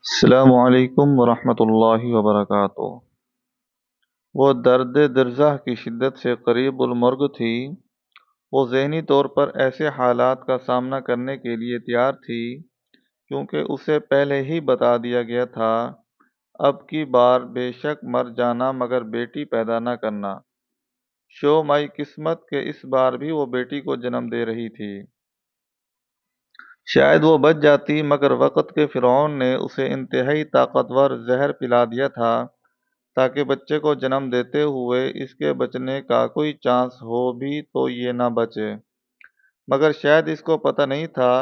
السلام علیکم ورحمۃ اللہ وبرکاتہ۔ وہ درد درزہ کی شدت سے قریب المرگ تھی۔ وہ ذہنی طور پر ایسے حالات کا سامنا کرنے کے لیے تیار تھی کیونکہ اسے پہلے ہی بتا دیا گیا تھا، اب کی بار بے شک مر جانا مگر بیٹی پیدا نہ کرنا۔ شو مائی قسمت کہ اس بار بھی وہ بیٹی کو جنم دے رہی تھی۔ شاید وہ بچ جاتی مگر وقت کے فرعون نے اسے انتہائی طاقتور زہر پلا دیا تھا تاکہ بچے کو جنم دیتے ہوئے اس کے بچنے کا کوئی چانس ہو بھی تو یہ نہ بچے، مگر شاید اس کو پتہ نہیں تھا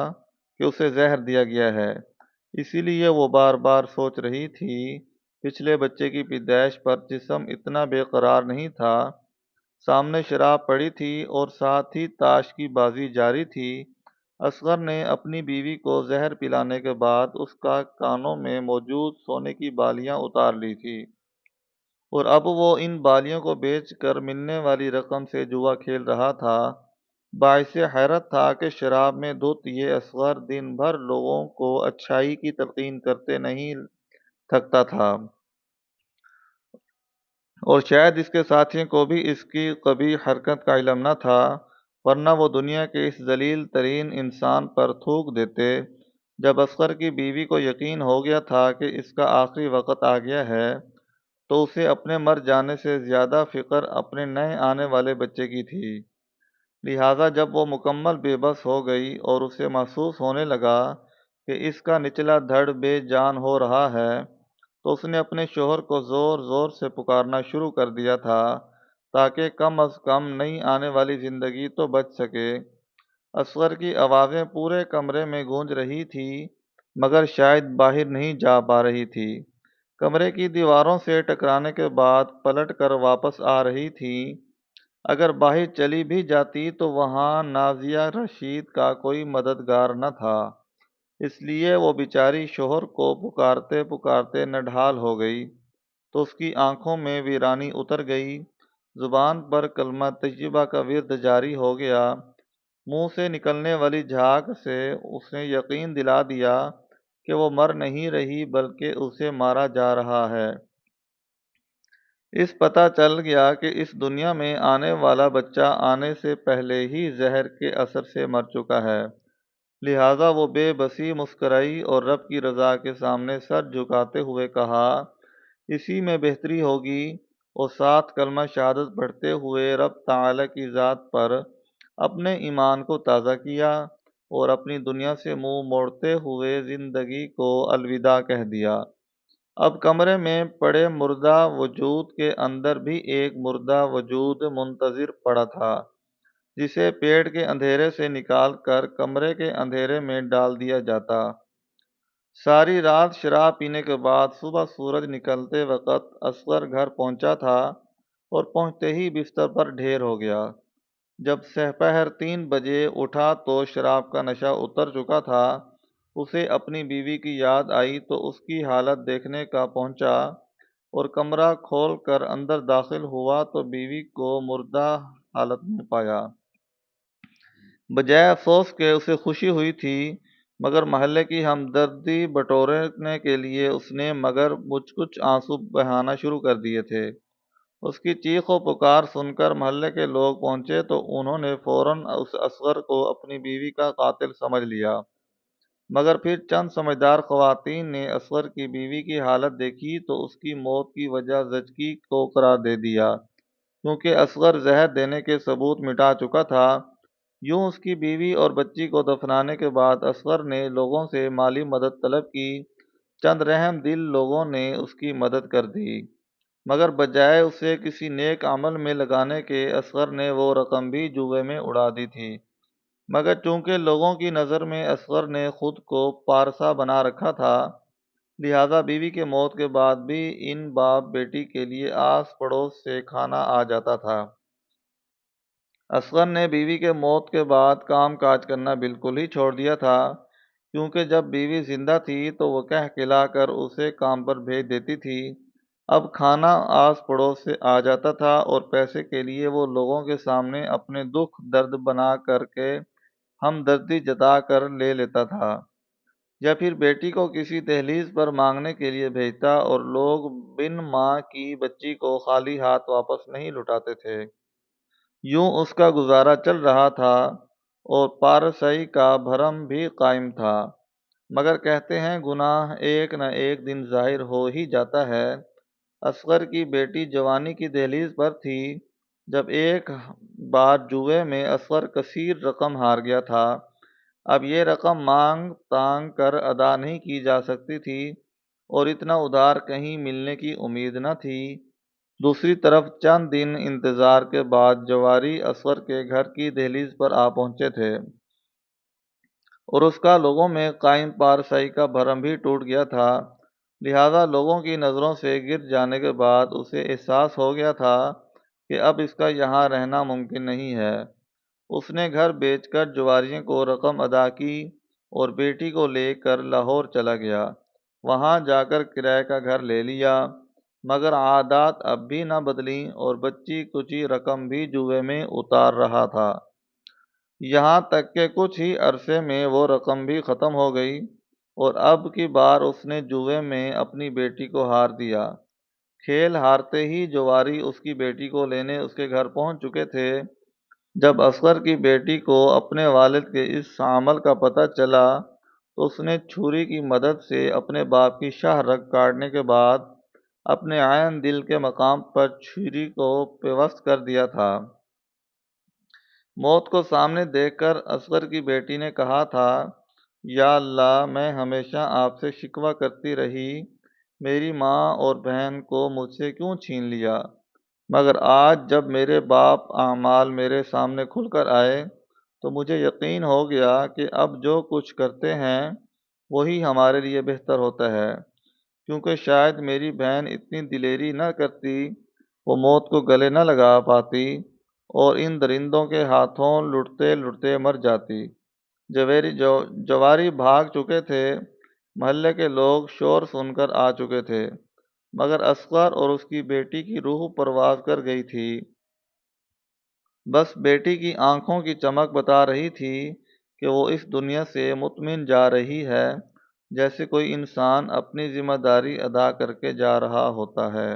کہ اسے زہر دیا گیا ہے۔ اسی لیے وہ بار بار سوچ رہی تھی۔ پچھلے بچے کی پیدائش پر جسم اتنا بے قرار نہیں تھا، سامنے شراب پڑی تھی اور ساتھ ہی تاش کی بازی جاری تھی۔ اصغر نے اپنی بیوی کو زہر پلانے کے بعد اس کا کانوں میں موجود سونے کی بالیاں اتار لی تھی، اور اب وہ ان بالیوں کو بیچ کر ملنے والی رقم سے جوا کھیل رہا تھا۔ باعث حیرت تھا کہ شراب میں دھت یہ اصغر دن بھر لوگوں کو اچھائی کی تلقین کرتے نہیں تھکتا تھا، اور شاید اس کے ساتھیوں کو بھی اس کی قبیح حرکت کا علم نہ تھا، ورنہ وہ دنیا کے اس ذلیل ترین انسان پر تھوک دیتے۔ جب اصغر کی بیوی کو یقین ہو گیا تھا کہ اس کا آخری وقت آ گیا ہے تو اسے اپنے مر جانے سے زیادہ فکر اپنے نئے آنے والے بچے کی تھی۔ لہٰذا جب وہ مکمل بے بس ہو گئی اور اسے محسوس ہونے لگا کہ اس کا نچلا دھڑ بے جان ہو رہا ہے، تو اس نے اپنے شوہر کو زور زور سے پکارنا شروع کر دیا تھا تاکہ کم از کم نئی آنے والی زندگی تو بچ سکے۔ اصغر کی آوازیں پورے کمرے میں گونج رہی تھی مگر شاید باہر نہیں جا پا رہی تھی۔ کمرے کی دیواروں سے ٹکرانے کے بعد پلٹ کر واپس آ رہی تھی۔ اگر باہر چلی بھی جاتی تو وہاں نازیہ رشید کا کوئی مددگار نہ تھا، اس لیے وہ بیچاری شوہر کو پکارتے پکارتے نڈھال ہو گئی تو اس کی آنکھوں میں ویرانی اتر گئی، زبان پر کلمہ طیبہ کا ورد جاری ہو گیا، منہ سے نکلنے والی جھاگ سے اس نے یقین دلا دیا کہ وہ مر نہیں رہی بلکہ اسے مارا جا رہا ہے۔ اس پتہ چل گیا کہ اس دنیا میں آنے والا بچہ آنے سے پہلے ہی زہر کے اثر سے مر چکا ہے۔ لہٰذا وہ بے بسی مسکرائی اور رب کی رضا کے سامنے سر جھکاتے ہوئے کہا، اسی میں بہتری ہوگی، اور ساتھ کلمہ شہادت پڑھتے ہوئے رب تعالیٰ کی ذات پر اپنے ایمان کو تازہ کیا اور اپنی دنیا سے منہ موڑتے ہوئے زندگی کو الوداع کہہ دیا۔ اب کمرے میں پڑے مردہ وجود کے اندر بھی ایک مردہ وجود منتظر پڑا تھا جسے پیٹ کے اندھیرے سے نکال کر کمرے کے اندھیرے میں ڈال دیا جاتا۔ ساری رات شراب پینے کے بعد صبح سورج نکلتے وقت اصغر گھر پہنچا تھا اور پہنچتے ہی بستر پر ڈھیر ہو گیا۔ جب سپہر 3 بجے اٹھا تو شراب کا نشہ اتر چکا تھا۔ اسے اپنی بیوی کی یاد آئی تو اس کی حالت دیکھنے کا پہنچا، اور کمرہ کھول کر اندر داخل ہوا تو بیوی کو مردہ حالت میں پایا۔ بجائے افسوس کے اسے خوشی ہوئی تھی، مگر محلے کی ہمدردی بٹورنے کے لیے اس نے مگر کچھ آنسو بہانا شروع کر دیے تھے۔ اس کی چیخ و پکار سن کر محلے کے لوگ پہنچے تو انہوں نے فوراً اس اصغر کو اپنی بیوی کا قاتل سمجھ لیا، مگر پھر چند سمجھدار خواتین نے اصغر کی بیوی کی حالت دیکھی تو اس کی موت کی وجہ زچگی کو قرار دے دیا، کیونکہ اصغر زہر دینے کے ثبوت مٹا چکا تھا۔ یوں اس کی بیوی اور بچی کو دفنانے کے بعد اصغر نے لوگوں سے مالی مدد طلب کی۔ چند رحم دل لوگوں نے اس کی مدد کر دی، مگر بجائے اسے کسی نیک عمل میں لگانے کے اصغر نے وہ رقم بھی جوئے میں اڑا دی تھی۔ مگر چونکہ لوگوں کی نظر میں اصغر نے خود کو پارسا بنا رکھا تھا، لہٰذا بیوی کے موت کے بعد بھی ان باپ بیٹی کے لیے آس پڑوس سے کھانا آ جاتا تھا۔ اصغر نے بیوی کے موت کے بعد کام کاج کرنا بالکل ہی چھوڑ دیا تھا، کیونکہ جب بیوی زندہ تھی تو وہ کہہ کھلا کر اسے کام پر بھیج دیتی تھی۔ اب کھانا آس پڑوس سے آ جاتا تھا اور پیسے کے لیے وہ لوگوں کے سامنے اپنے دکھ درد بنا کر کے ہمدردی جتا کر لے لیتا تھا۔ یا پھر بیٹی کو کسی دہلیز پر مانگنے کے لیے بھیجتا اور لوگ بن ماں کی بچی کو خالی ہاتھ واپس نہیں لوٹاتے تھے۔ یوں اس کا گزارا چل رہا تھا اور پارسائی کا بھرم بھی قائم تھا، مگر کہتے ہیں گناہ ایک نہ ایک دن ظاہر ہو ہی جاتا ہے۔ اصغر کی بیٹی جوانی کی دہلیز پر تھی جب ایک بار جوئے میں اصغر کثیر رقم ہار گیا تھا۔ اب یہ رقم مانگ تانگ کر ادا نہیں کی جا سکتی تھی اور اتنا ادھار کہیں ملنے کی امید نہ تھی۔ دوسری طرف چند دن انتظار کے بعد جواری اصغر کے گھر کی دہلیز پر آ پہنچے تھے اور اس کا لوگوں میں قائم پارسائی کا بھرم بھی ٹوٹ گیا تھا، لہذا لوگوں کی نظروں سے گر جانے کے بعد اسے احساس ہو گیا تھا کہ اب اس کا یہاں رہنا ممکن نہیں ہے۔ اس نے گھر بیچ کر جواریوں کو رقم ادا کی اور بیٹی کو لے کر لاہور چلا گیا۔ وہاں جا کر کرائے کا گھر لے لیا، مگر عادات اب بھی نہ بدلیں اور بچی کچی رقم بھی جوئے میں اتار رہا تھا۔ یہاں تک کہ کچھ ہی عرصے میں وہ رقم بھی ختم ہو گئی اور اب کی بار اس نے جوئے میں اپنی بیٹی کو ہار دیا۔ کھیل ہارتے ہی جواری اس کی بیٹی کو لینے اس کے گھر پہنچ چکے تھے۔ جب اصغر کی بیٹی کو اپنے والد کے اس عمل کا پتہ چلا تو اس نے چھری کی مدد سے اپنے باپ کی شاہ رگ کاٹنے کے بعد اپنے عین دل کے مقام پر چھری کو پیوست کر دیا تھا۔ موت کو سامنے دیکھ کر اصغر کی بیٹی نے کہا تھا، یا اللہ، میں ہمیشہ آپ سے شکوہ کرتی رہی، میری ماں اور بہن کو مجھ سے کیوں چھین لیا؟ مگر آج جب میرے باپ اعمال میرے سامنے کھل کر آئے تو مجھے یقین ہو گیا کہ اب جو کچھ کرتے ہیں وہی ہمارے لیے بہتر ہوتا ہے، کیونکہ شاید میری بہن اتنی دلیری نہ کرتی، وہ موت کو گلے نہ لگا پاتی اور ان درندوں کے ہاتھوں لٹتے لٹتے مر جاتی۔ جواری بھاگ چکے تھے، محلے کے لوگ شور سن کر آ چکے تھے، مگر اصغر اور اس کی بیٹی کی روح پرواز کر گئی تھی۔ بس بیٹی کی آنکھوں کی چمک بتا رہی تھی کہ وہ اس دنیا سے مطمئن جا رہی ہے، جیسے کوئی انسان اپنی ذمہ داری ادا کر کے جا رہا ہوتا ہے۔